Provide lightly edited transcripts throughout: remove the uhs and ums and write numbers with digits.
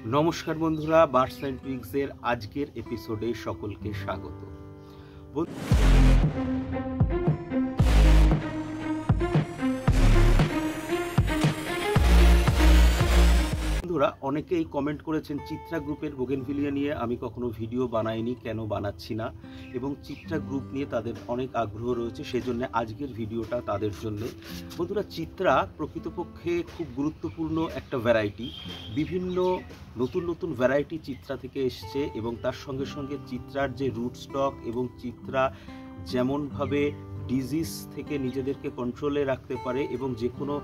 নমস্কার বন্ধুরা, birds and টুইগসের আজকের এপিসোডে সকলকে স্বাগত। বন্ধুরা, অনেকেই কমেন্ট করেছেন চিত্রা গ্রুপের বোগেনভিলিয়া নিয়ে আমি কখনো ভিডিও বানাইনি, কেন বানাচ্ছি না, এবং চিত্রা গ্রুপ নিয়ে তাদের অনেক আগ্রহ রয়েছে, সেজন্য আজকের ভিডিওটা তাদের জন্য। বন্ধুরা, চিত্রা প্রকৃতপক্ষে খুব গুরুত্বপূর্ণ একটা ভ্যারাইটি। বিভিন্ন নতুন নতুন ভ্যারাইটি চিত্রা থেকে এসছে এবং তার সঙ্গে সঙ্গে চিত্রার যে রুট স্টক এবং চিত্রা যেমনভাবে ডিজিজ থেকে নিজেদেরকে কন্ট্রোলে রাখতে পারে এবং যে কোনো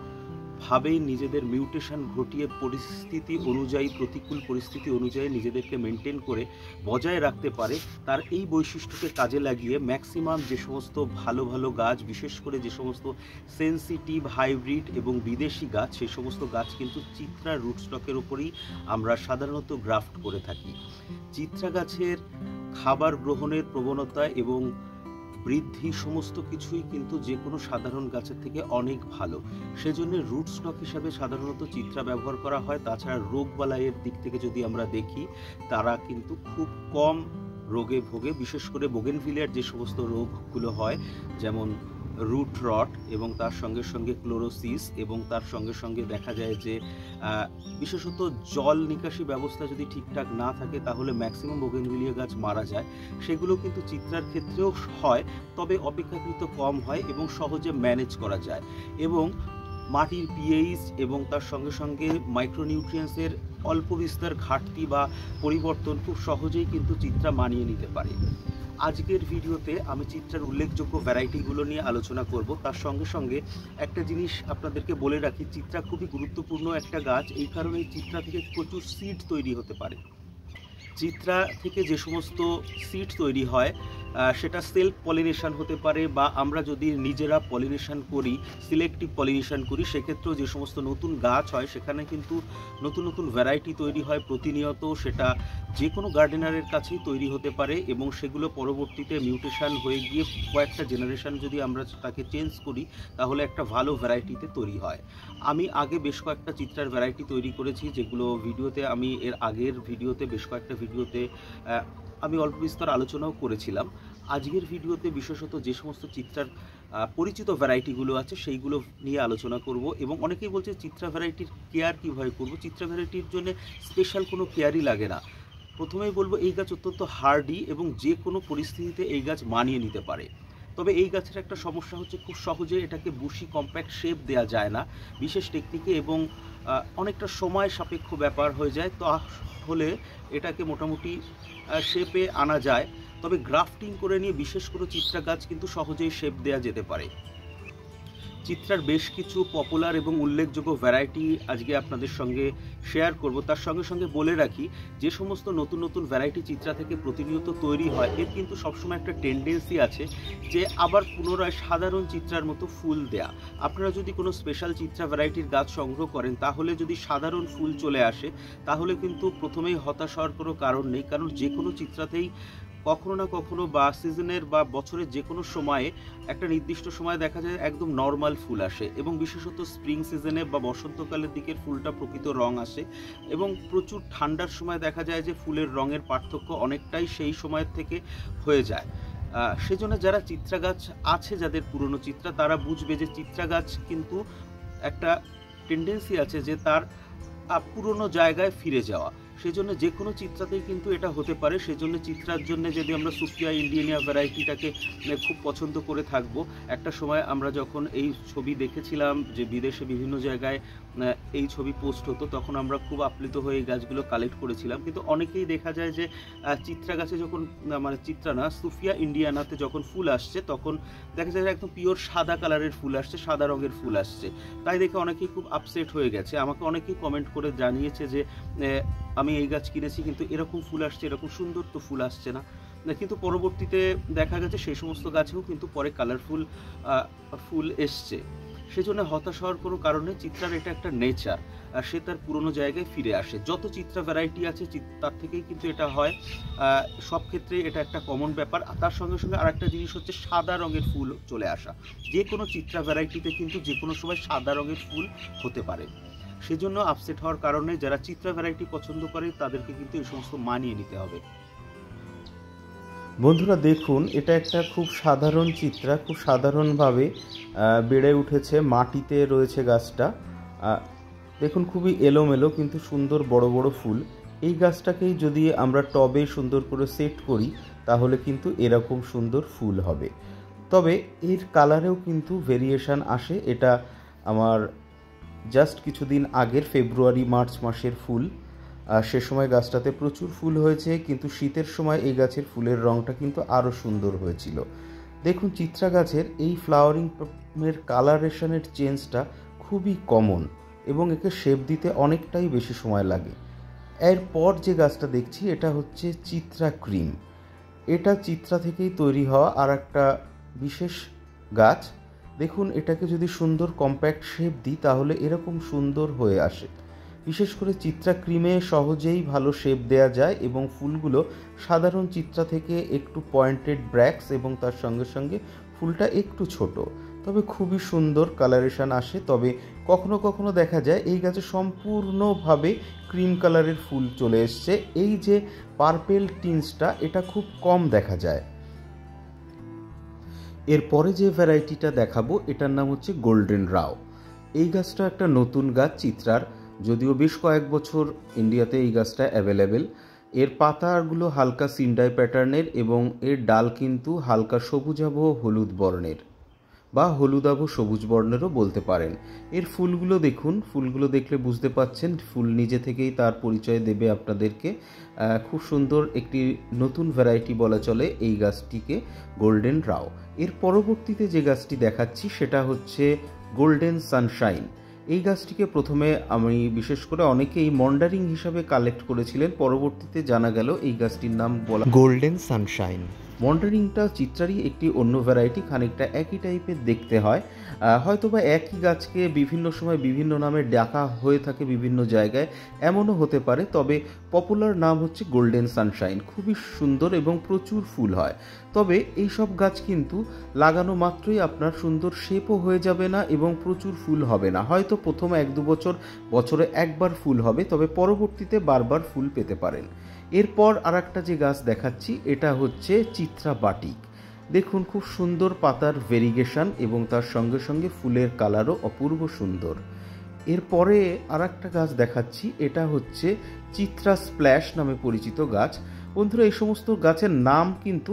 ভাবেই নিজেদের মিউটেশন ঘটিয়ে পরিস্থিতি অনুযায়ী, প্রতিকূল পরিস্থিতি অনুযায়ী নিজেদেরকে মেনটেন করে বজায় রাখতে পারে, তার এই বৈশিষ্ট্যকে কাজে লাগিয়ে ম্যাক্সিমাম যে সমস্ত ভালো ভালো গাছ, বিশেষ করে যে সমস্ত সেন্সিটিভ হাইব্রিড এবং বিদেশি গাছ, সেই সমস্ত গাছ কিন্তু চিত্রা রুটস্টকের উপরেই আমরা সাধারণত গ্রাফট করে থাকি। চিত্রা গাছের খাবার গ্রহণের প্রবণতা এবং বৃদ্ধি সমস্ত কিছুই কিন্তু যে কোনো সাধারণ গাছের থেকে অনেক ভালো, সেজন্য রুট স্টক হিসাবে সাধারণত চিত্রা ব্যবহার করা হয়। তাছাড়া রোগ বালাইয়ের দিক থেকে যদি আমরা দেখি, তারা কিন্তু খুব কম রোগে ভোগে, বিশেষ করে বোগেনভিলিয়ার যে সমস্ত রোগগুলো হয়, যেমন রুট রট এবং তার সঙ্গে সঙ্গে ক্লোরোসিস, এবং তার সঙ্গে সঙ্গে দেখা যায় যে বিশেষত জল নিকাশি ব্যবস্থা যদি ঠিকঠাক না থাকে তাহলে ম্যাক্সিমাম বোগেনভিলিয়া গাছ মারা যায়। সেগুলো কিন্তু চিত্রার ক্ষেত্রেও হয়, তবে অপেক্ষাকৃত কম হয় এবং সহজে ম্যানেজ করা যায়। এবং মাটির পিএইচ এবং তার সঙ্গে সঙ্গে মাইক্রোনিউট্রিয়েন্টসের অল্প বিস্তর ঘাটতি বা পরিবর্তন খুব সহজেই কিন্তু চিত্রা মানিয়ে নিতে পারে। আজকের ভিডিওতে আমি চিত্রার উল্লেখযোগ্য ভ্যারাইটিগুলো নিয়ে আলোচনা করব। তার সঙ্গে সঙ্গে একটা জিনিস আপনাদেরকে বলে রাখি, চিত্রা খুবই গুরুত্বপূর্ণ একটা গাছ, এই কারণেই চিত্রা থেকে প্রচুর সিড তৈরি হতে পারে। চিত্রা থেকে যে সমস্ত সিড তৈরি হয় সেটা সেলফ পলিনেশন হতে পারে, বা আমরা যদি নিজেরা পলিনেশন করি, সিলেক্টিভ পলিনেশন করি, সেক্ষেত্রেও যে সমস্ত নতুন গাছ হয় সেখানে কিন্তু নতুন নতুন ভ্যারাইটি তৈরি হয় প্রতিনিয়ত। সেটা যে কোনো গার্ডেনারের কাছেই তৈরি হতে পারে এবং সেগুলো পরবর্তীতে মিউটেশন হয়ে গিয়ে কয়েকটা জেনারেশন যদি আমরা তাকে চেঞ্জ করি তাহলে একটা ভালো ভ্যারাইটিতে তৈরি হয়। আমি আগে বেশ কয়েকটা চিত্রার ভ্যারাইটি তৈরি করেছি, যেগুলো ভিডিওতে আমি এর আগের ভিডিওতে বেশ কয়েকটা ভিডিওতে আমি অল্প বিস্তর আলোচনাও করেছিলাম। আজকের ভিডিওতে বিশেষত যে সমস্ত চিত্রার পরিচিত ভ্যারাইটিগুলো আছে সেইগুলো নিয়ে আলোচনা করব। এবং অনেকেই বলছে চিত্রা ভ্যারাইটির কেয়ার কীভাবে করব। চিত্রা ভ্যারাইটির জন্য স্পেশাল কোনো কেয়ারই লাগে না। প্রথমেই বলবো, এই গাছ অত্যন্ত হার্ডি এবং যে কোনো পরিস্থিতিতে এই গাছ মানিয়ে নিতে পারে। তবে এই গাছের একটা সমস্যা হচ্ছে, খুব সহজে এটাকে বুশি কম্প্যাক্ট শেপ দেওয়া যায় না বিশেষ টেকনিকে, এবং অনেকটা সময় সাপেক্ষ ব্যাপার হয়ে যায়। তাহলে এটাকে মোটামুটি শেপে আনা যায়, তবে গ্রাফটিং করে নিয়ে বিশেষ করে চিত্রা গাছ কিন্তু সহজেই শেপ দেওয়া যেতে পারে। চিত্রার বেশ কিছু পপুলার এবং উল্লেখযোগ্য ভ্যারাইটি আজকে আপনাদের সঙ্গে শেয়ার করব। তার সঙ্গে সঙ্গে বলে রাখি, যে সমস্ত নতুন নতুন ভ্যারাইটি চিত্রা থেকে প্রতিনিয়ত তৈরি হয়, এর কিন্তু সবসময় একটা টেন্ডেন্সি আছে যে আবার পুনরায় সাধারণ চিত্রার মতো ফুল দেয়া। আপনারা যদি কোনো স্পেশাল চিত্রা ভ্যারাইটির গাছ সংগ্রহ করেন, তাহলে যদি সাধারণ ফুল চলে আসে তাহলে কিন্তু প্রথমেই হতাশ হওয়ার কোনো কারণ নেই, কারণ যে কোনো চিত্রাতেই কখনো না কখনো বা সিজনের বা বছরের যে কোনো সময়ে একটা নির্দিষ্ট সময় দেখা যায় একদম নর্মাল ফুল আসে, এবং বিশেষত স্প্রিং সিজনে বা বসন্তকালের দিকের ফুলটা প্রকৃত রং আসে, এবং প্রচুর ঠান্ডার সময় দেখা যায় যে ফুলের রঙের পার্থক্য অনেকটাই সেই সময়ের থেকে হয়ে যায়। সেজন্য যারা চিত্রা গাছ আছে, যাদের পুরনো চিত্রা, তারা বুঝবে যে চিত্রা গাছ কিন্তু একটা টেন্ডেন্সি আছে যে তার পুরনো জায়গায় ফিরে যাওয়া। সেজন্য যে কোনো চিত্রাতেই কিন্তু এটা হতে পারে। সেজন্য চিত্রার জন্য যদি আমরা সুফিয়া ইন্ডিয়ানিয়া ভ্যারাইটিটাকে খুব পছন্দ করে থাকবো। একটা সময় আমরা যখন এই ছবি দেখেছিলাম যে বিদেশে বিভিন্ন জায়গায় এই ছবি পোস্ট হতো, তখন আমরা খুব আপ্লুত হয়ে এই গাছগুলো কালেক্ট করেছিলাম। কিন্তু অনেকেই দেখা যায় যে চিত্রা গাছে যখন, মানে চিত্রা না, সুফিয়া ইন্ডিয়ানাতে যখন ফুল আসছে তখন দেখা যায় একদম পিওর সাদা কালারের ফুল আসছে, সাদা রঙের ফুল আসছে। তাই দেখে অনেকেই খুব আপসেট হয়ে গেছে। আমাকে অনেকেই কমেন্ট করে জানিয়েছে যে আমি এই গাছ কিনেছি কিন্তু এরকম ফুল আসছে, এরকম সুন্দর তো ফুল আসছে না। কিন্তু পরবর্তীতে দেখা গেছে সেই সমস্ত গাছেও কিন্তু পরে কালারফুল ফুল এসছে। সেজন্য হতাশ হওয়ার কোনো কারণে, চিত্রার এটা একটা নেচার, আর সে তার পুরনো জায়গায় ফিরে আসে। যত চিত্রা ভ্যারাইটি আছে তার থেকেই কিন্তু এটা হয়, সব ক্ষেত্রে এটা একটা কমন ব্যাপার। তার সঙ্গে সঙ্গে আরেকটা জিনিস হচ্ছে সাদা রঙের ফুল চলে আসা। যে কোনো চিত্রা ভ্যারাইটিতে কিন্তু যে কোনো সময় সাদা রঙের ফুল হতে পারে। সেজন্য আপসেট হওয়ার কারণে যারা চিত্রা ভ্যারাইটি পছন্দ করে তাদেরকে কিন্তু এই সমস্ত মানিয়ে নিতে হবে। বন্ধুরা দেখুন, এটা একটা খুব সাধারণ চিত্রা, খুব সাধারণভাবে বেড়ে উঠেছে, মাটিতে রয়েছে গাছটা। দেখুন খুবই এলোমেলো কিন্তু সুন্দর বড় বড় ফুল। এই গাছটাকেই যদি আমরা টবে সুন্দর করে সেট করি তাহলে কিন্তু এরকম সুন্দর ফুল হবে। তবে এর কালারেও কিন্তু ভেরিয়েশন আসে। এটা আমার জাস্ট কিছুদিন আগের ফেব্রুয়ারি মার্চ মাসের ফুল। সে সময় গাছটাতে প্রচুর ফুল হয়েছে, কিন্তু শীতের সময় এই গাছের ফুলের রঙটা কিন্তু আরও সুন্দর হয়েছিল। দেখুন চিত্রা গাছের এই ফ্লাওয়ারিংয়ের কালারেশনের চেঞ্জটা খুবই কমন এবং একে শেপ দিতে অনেকটাই বেশি সময় লাগে। এরপর যে গাছটা দেখছি এটা হচ্ছে চিত্রা ক্রিম। এটা চিত্রা থেকেই তৈরি হওয়া আর একটা বিশেষ গাছ। দেখুন এটাকে যদি সুন্দর কম্প্যাক্ট শেপ দিই তাহলে এরকম সুন্দর হয়ে আসে। বিশেষ করে চিত্রা ক্রিমে সহজেই ভালো শেপ দেয়া যায় এবং ফুলগুলো সাধারণ চিত্রা থেকে একটু পয়েন্টেড ব্র্যাক্স এবং তার সঙ্গে সঙ্গে ফুলটা একটু ছোট, তবে খুবই সুন্দর কালারেশন আসে। তবে কখনো কখনো দেখা যায় এই গাছে সম্পূর্ণভাবে ক্রিম কালারের ফুল চলে এসছে। এই যে পার্পেল টিন্সটা এটা খুব কম দেখা যায়। এরপরে যে ভ্যারাইটিটা দেখাবো এটার নাম হচ্ছে গোল্ডেন রাও। এই গাছটা একটা নতুন গাছ চিত্রার, যদিও বেশ কয়েক বছর ইন্ডিয়াতে এই গাছটা অ্যাভেলেবেল। এর পাতাগুলো হালকা সিন্ডাই প্যাটার্নের এবং এর ডাল কিন্তু হালকা সবুজাভ হলুদ বর্ণের বা হলুদাভ সবুজ বর্ণেরও বলতে পারেন। এর ফুলগুলো দেখুন, ফুলগুলো দেখলে বুঝতে পাচ্ছেন ফুল নিজে থেকেই তার পরিচয় দেবে আপনাদেরকে। খুব সুন্দর একটি নতুন ভ্যারাইটি বলা চলে এই গাছটিকে, গোল্ডেন রাও। এর পরবর্তীতে যে গাছটি দেখাচ্ছি সেটা হচ্ছে গোল্ডেন সানশাইন। এই গাছটিকে প্রথমে আমি বিশেষ করে অনেকেই মন্ডারিং হিসাবে কালেক্ট করেছিলেন, পরবর্তীতে জানা গেল এই গাছটির নাম বলা গোল্ডেন সানশাইন। মন্ডারিংটা চিত্রারই একটি অন্য ভ্যারাইটি, খানিকটা একই টাইপের দেখতে হয়। হয়তোবা একই গাছকে বিভিন্ন সময় বিভিন্ন নামে ডাকা হয়ে থাকে বিভিন্ন জায়গায়, এমনও হতে পারে। তবে পপুলার নাম হচ্ছে গোল্ডেন সানশাইন। খুবই সুন্দর এবং প্রচুর ফুল হয়। তবে এই সব গাছ কিন্তু লাগানো মাত্রই আপনার সুন্দর শেপও হয়ে যাবে না এবং প্রচুর ফুল হবে না। হয়তো প্রথম 1-2 বছর বছরে একবার ফুল হবে, তবে পরবর্তীতে বারবার ফুল পেতে পারেন। এরপর আর একটা যে গাছ দেখাচ্ছি এটা হচ্ছে চিত্রা বাটিক। দেখুন খুব সুন্দর পাতার ভেরিগেশন এবং তার সঙ্গে সঙ্গে ফুলের কালারও অপূর্ব সুন্দর। এরপরে আর একটা গাছ দেখাচ্ছি, এটা হচ্ছে চিত্রা স্প্ল্যাশ নামে পরিচিত গাছ। বন্ধুরা এই সমস্ত গাছের নাম কিন্তু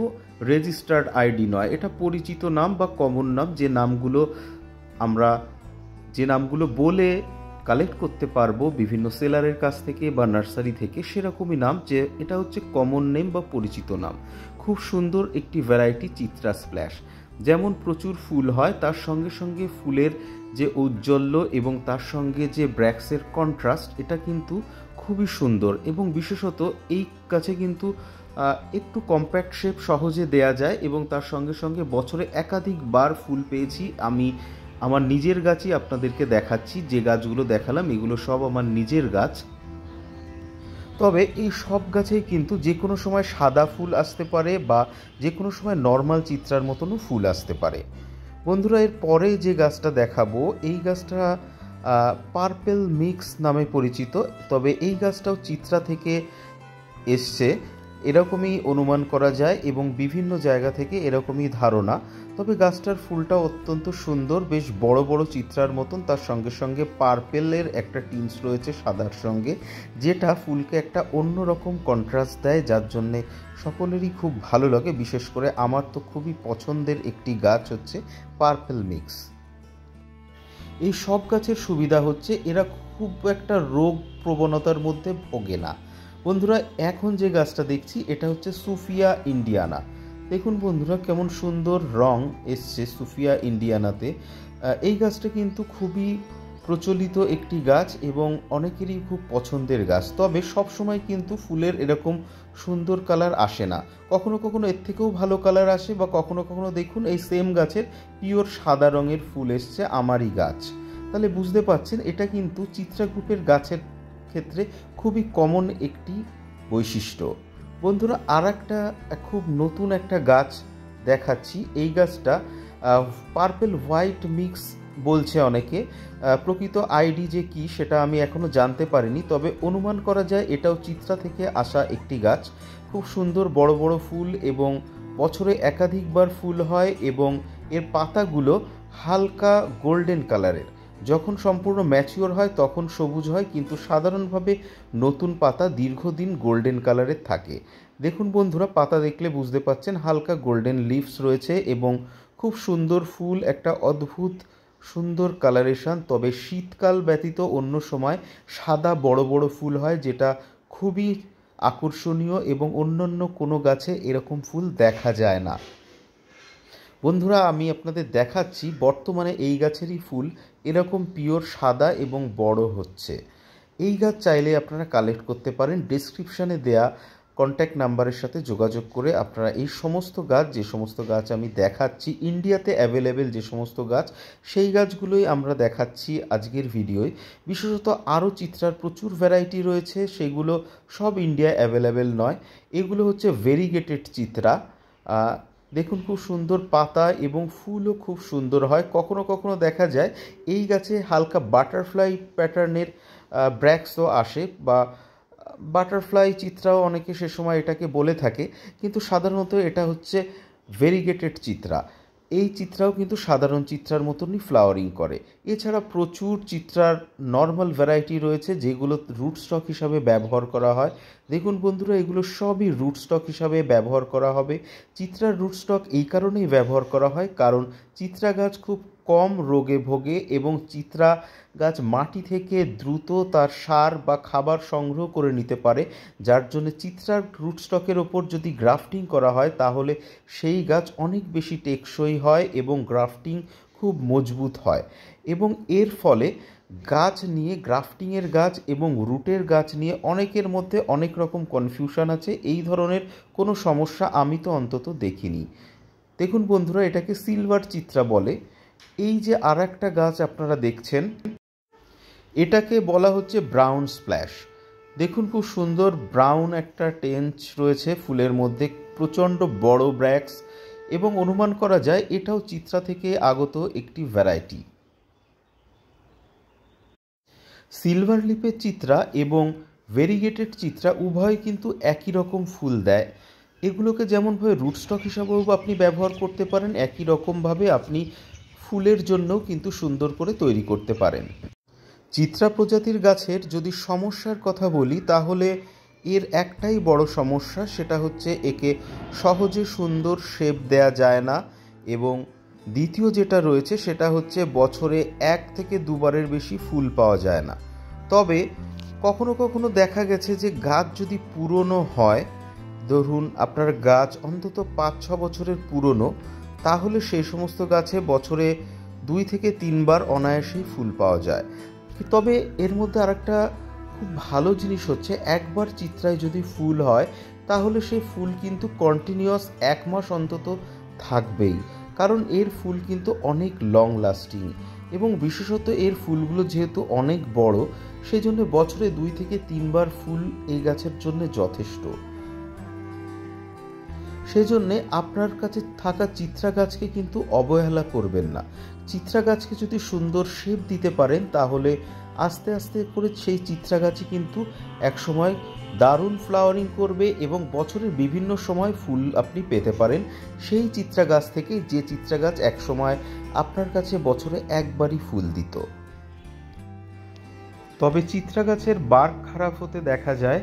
রেজিস্টার্ড আইডি নয়, এটা পরিচিত নাম বা কমন নাম। যে নামগুলো বলে কালেক্ট করতে পারবো বিভিন্ন সেলারের কাছ থেকে বা নার্সারি থেকে, সেরকমই নাম, যে এটা হচ্ছে কমন নেম বা পরিচিত নাম। খুব সুন্দর একটি ভ্যারাইটি চিত্রা স্প্ল্যাশ। যেমন প্রচুর ফুল হয়, তার সঙ্গে সঙ্গে ফুলের যে ঔজ্জ্বল্য এবং তার সঙ্গে যে ব্র্যাক্সের কন্ট্রাস্ট, এটা কিন্তু খুবই সুন্দর। এবং বিশেষত এই গাছে কিন্তু একটু কম্প্যাক্ট শেপ সহজে দেয়া যায় এবং তার সঙ্গে সঙ্গে বছরে একাধিকবার ফুল পেয়েছি। আমি আমার নিজের গাছই আপনাদেরকে দেখাচ্ছি, যে গাছগুলো দেখালাম এগুলো সব আমার নিজের গাছ। তবে এই সব গাছেই কিন্তু যে কোনো সময় সাদা ফুল আসতে পারে বা যে কোনো সময় নর্মাল চিত্রার মতনও ফুল আসতে পারে। বন্ধুরা এর পরে যে গাছটা দেখাবো এই গাছটা পার্পেল মিক্স নামে পরিচিত। তবে এই গাছটাও চিত্রা থেকে এসছে এরকমই অনুমান করা যায় এবং বিভিন্ন জায়গা থেকে এরকমই ধারণা। তবে গাছটার ফুলটা অত্যন্ত সুন্দর, বেশ বড় বড় চিত্রার মতন, তার সঙ্গে সঙ্গে পার্পেলের একটা টিন্স রয়েছে সাদার সঙ্গে, যেটা ফুলকে একটা অন্যরকম কন্ট্রাস্ট দেয়, যার জন্যে সকলেরই খুব ভালো লাগে। বিশেষ করে আমার তো খুবই পছন্দের একটি গাছ হচ্ছে পার্পেল মিক্স। এই সব গাছের সুবিধা হচ্ছে এরা খুব একটা রোগ প্রবণতার মধ্যে ভোগে না। বন্ধুরা এখন যে গাছটা দেখছি এটা হচ্ছে সুফিয়া ইন্ডিয়ানা। দেখুন বন্ধুরা কেমন সুন্দর রং এসছে সুফিয়া ইন্ডিয়ানাতে। এই গাছটা কিন্তু খুবই প্রচলিত একটি গাছ এবং অনেকেরই খুব পছন্দের গাছ। তবে সব সময় কিন্তু ফুলের এরকম সুন্দর কালার আসে না, কখনো কখনো এর থেকেও ভালো কালার আসে, বা কখনো কখনো দেখুন এই সেম গাছের পিওর সাদা রঙের ফুল এসছে আমারই গাছ। তাহলে বুঝতে পারছেন এটা কিন্তু চিত্রা গ্রুপের গাছের ক্ষেত্রে খুবই কমন একটি বৈশিষ্ট্য। বন্ধুরা আর একটা খুব নতুন একটা গাছ দেখাচ্ছি। এই গাছটা পার্পেল হোয়াইট মিক্স বলছে অনেকে। প্রকৃত আইডি যে কী সেটা আমি এখনও জানতে পারিনি, তবে অনুমান করা যায় এটাও চিত্রা থেকে আসা একটি গাছ। খুব সুন্দর বড় বড় ফুল এবং বছরে একাধিকবার ফুল হয় এবং এর পাতাগুলো হালকা গোল্ডেন কালারের। যখন সম্পূর্ণ ম্যাচিওর হয় তখন সবুজ হয়, কিন্তু সাধারণভাবে নতুন পাতা দীর্ঘদিন গোল্ডেন কালারের থাকে। দেখুন বন্ধুরা, পাতা দেখলে বুঝতে পাচ্ছেন হালকা গোল্ডেন লিভস রয়েছে এবং খুব সুন্দর ফুল, একটা অদ্ভুত সুন্দর কালারেশন। তবে শীতকাল ব্যতীত অন্য সময় সাদা বড় বড় ফুল হয়, যেটা খুবই আকর্ষণীয় এবং অন্যান্য কোনো গাছে এরকম ফুল দেখা যায় না। বন্ধুরা, আমি আপনাদের দেখাচ্ছি বর্তমানে এই গাছেরই ফুল এরকম পিওর সাদা এবং বড় হচ্ছে। এই গাছ চাইলে আপনারা কালেক্ট করতে পারেন। ডেসক্রিপশানে দেয়া কন্ট্যাক্ট নাম্বারের সাথে যোগাযোগ করে আপনারা এই সমস্ত গাছ, যে সমস্ত গাছ আমি দেখাচ্ছি ইন্ডিয়াতে অ্যাভেলেবেল যে সমস্ত গাছ, সেই গাছগুলোই আমরা দেখাচ্ছি আজকের ভিডিওয়। বিশেষত আরও চিত্রার প্রচুর ভ্যারাইটি রয়েছে, সেগুলো সব ইন্ডিয়ায় অ্যাভেলেবেল নয়। এগুলো হচ্ছে ভেরিগেটেড চিত্রা। দেখুন খুব সুন্দর পাতা এবং ফুলও খুব সুন্দর হয়। কখনো কখনো দেখা যায় এই গাছে হালকা বাটারফ্লাই প্যাটার্নের ব্র্যাক্সও আসে, বা বাটারফ্লাই চিত্রাও অনেকে সে সময় এটাকে বলে থাকে, কিন্তু সাধারণত এটা হচ্ছে ভেরিগেটেড চিত্রা। এই চিত্রাও কিন্তু সাধারণ চিত্রার মতনই ফ্লাওয়ারিং করে। এছাড়া প্রচুর চিত্রার নর্মাল ভ্যারাইটি রয়েছে যেগুলো রুট স্টক হিসাবে ব্যবহার করা হয়। দেখুন বন্ধুরা, এগুলো সবই রুট স্টক হিসাবে ব্যবহার করা হবে। চিত্রার রুট স্টক এই কারণেই ব্যবহার করা হয় কারণ চিত্রা গাছ খুব কম রোগে ভোগে এবং চিত্রা গাছ মাটি থেকে দ্রুত তার সার বা খাবার সংগ্রহ করে নিতে পারে, যার জন্য চিত্রার রুট স্টকের ওপর যদি গ্রাফটিং করা হয় তাহলে সেই গাছ অনেক বেশি টেকসই হয় এবং গ্রাফটিং খুব মজবুত হয়। এবং এর ফলে গাছ নিয়ে, গ্রাফটিংয়ের গাছ এবং রুটের গাছ নিয়ে অনেকের মধ্যে অনেক রকম কনফিউশন আছে। এই ধরনের কোনো সমস্যা আমি তো অন্তত দেখিনি। দেখুন বন্ধুরা, এটাকে সিলভার চিত্রা বলে। এই যে আর একটা গাছ আপনারা দেখছেন, এটাকে বলা হচ্ছে ব্রাউন স্প্ল্যাশ। দেখুন খুব সুন্দর ব্রাউন একটা টেঞ্চ রয়েছে ফুলের মধ্যে, প্রচণ্ড বড় ব্র্যাক্স, এবং অনুমান করা যায় এটাও চিত্রা থেকে আগত একটি ভ্যারাইটি। সিলভার লিপের চিত্রা এবং ভেরিগেটেড চিত্রা উভয় কিন্তু একই রকম ফুল দেয়। এগুলোকে যেমনভাবে রুট স্টক হিসাবেও আপনি ব্যবহার করতে পারেন, একই রকমভাবে আপনি ফুলের জন্যও কিন্তু সুন্দর করে তৈরি করতে পারেন। চিত্রা প্রজাতির গাছের যদি সমস্যার কথা বলি তাহলে এর একটাই বড় সমস্যা, সেটা হচ্ছে একে সহজে সুন্দর শেপ দেয়া যায় না, এবং দ্বিতীয় যেটা রয়েছে সেটা হচ্ছে বছরে 1 থেকে 2 বারের বেশি ফুল পাওয়া যায় না। তবে কখনো কখনো দেখা গেছে যে গাছ যদি পুরনো হয়, ধরুন আপনার গাছ অন্তত 5-6 বছরের পুরনো, তাহলে সেই সমস্ত গাছে বছরে 2 থেকে 3 বার অনায়াসেই ফুল পাওয়া যায়। তবে এর মধ্যে আরেকটা খুব ভালো জিনিস হচ্ছে, একবার চিত্রায় যদি ফুল হয় তাহলে সেই ফুল কিন্তু কন্টিনিউয়াস 1 মাস অন্তত থাকবেই, কারণ এর ফুল কিন্তু অনেক লং লাস্টিং, এবং বিশেষত এর ফুলগুলো যেহেতু অনেক বড়, সেই জন্য বছরে 2 থেকে 3 বার ফুল এই গাছের জন্য যথেষ্ট। সেজন্যে আপনার কাছে থাকা চিত্রা গাছকে কিন্তু অবহেলা করবেন না। চিত্রা গাছকে যদি সুন্দর শেপ দিতে পারেন তাহলে আস্তে আস্তে করে সেই চিত্রা গাছই কিন্তু একসময় দারুণ ফ্লাওয়ারিং করবে এবং বছরের বিভিন্ন সময় ফুল আপনি পেতে পারেন সেই চিত্রা গাছ থেকে, যে চিত্রা গাছ একসময় আপনার কাছে বছরে একবারই ফুল দিত। তবে চিত্রা গাছের বার্ক খারাপ হতে দেখা যায়।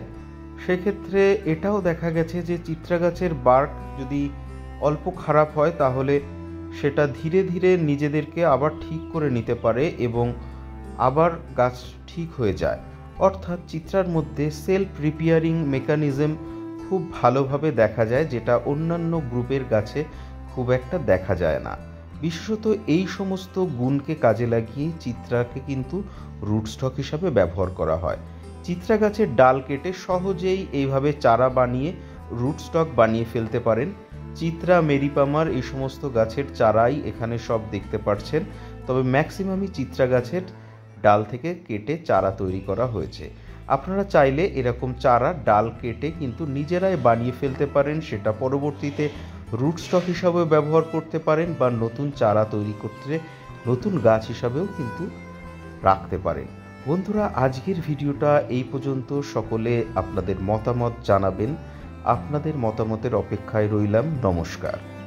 সেক্ষেত্রে এটাও দেখা গেছে যে চিত্রা গাছের বার্ক যদি অল্প খারাপ হয় তাহলে সেটা ধীরে ধীরে নিজেদেরকে আবার ঠিক করে নিতে পারে এবং আবার গাছ ঠিক হয়ে যায়। অর্থাৎ চিত্রার মধ্যে সেলফ রিপেয়ারিং মেকানিজম খুব ভালোভাবে দেখা যায়, যেটা অন্যান্য গ্রুপের গাছে খুব একটা দেখা যায় না। বিশেষত এই সমস্ত গুণকে কাজে লাগিয়ে চিত্রাকে কিন্তু রুটস্টক হিসাবে ব্যবহার করা হয়। চিত্রা গাছের ডাল কেটে সহজেই এইভাবে চারা বানিয়ে রুটস্টক বানিয়ে ফেলতে পারেন। চিত্রা, মেরিপামার এই সমস্ত গাছের চারাই এখানে সব দেখতে পাচ্ছেন। তবে ম্যাক্সিমামই চিত্রা গাছের ডাল থেকে কেটে চারা তৈরি করা হয়েছে। আপনারা চাইলে এরকম চারা ডাল কেটে কিন্তু নিজেরাই বানিয়ে ফেলতে পারেন, সেটা পরবর্তীতে রুটস্টক হিসাবে ব্যবহার করতে পারেন বা নতুন চারা তৈরি করতে নতুন গাছ হিসাবেও কিন্তু রাখতে পারেন। বন্ধুরা, আজকের ভিডিওটা এই পর্যন্ত। সকলে আপনাদের মতামত জানাবেন। আপনাদের মতামতের অপেক্ষায় রইলাম। নমস্কার।